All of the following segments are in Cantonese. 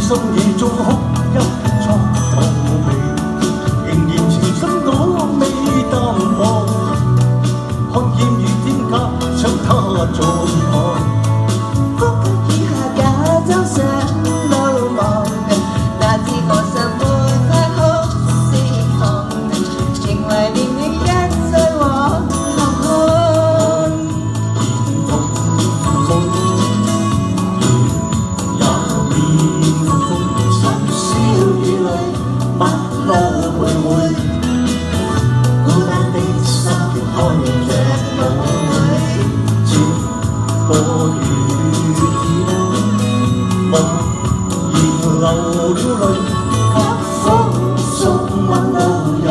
深夜中哭泣錯到尾，仍然全心我未淡忘，看見雨天加上他在旁，哭泣以下假裝想路望，哪知我心沒法哭釋放，仍懷念你一再往後看。不嬲徘徊，孤單的心看着我，接過雨天，無言流了淚，給風送溫路人，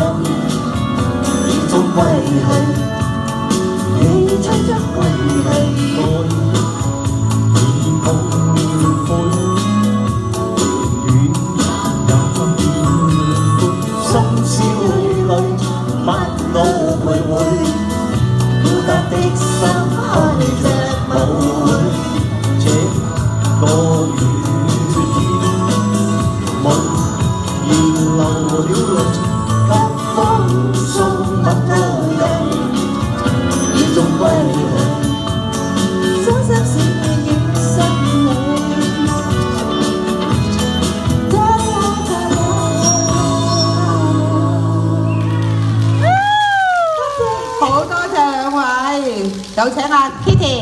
你終歸去，你催促歸去。不老徘徊，孤單的心看着無悔。這個雨天，無言流了淚，給風送吻路人，你終歸去，傷心是你影心裏。好多謝兩位，有請阿 Kitty。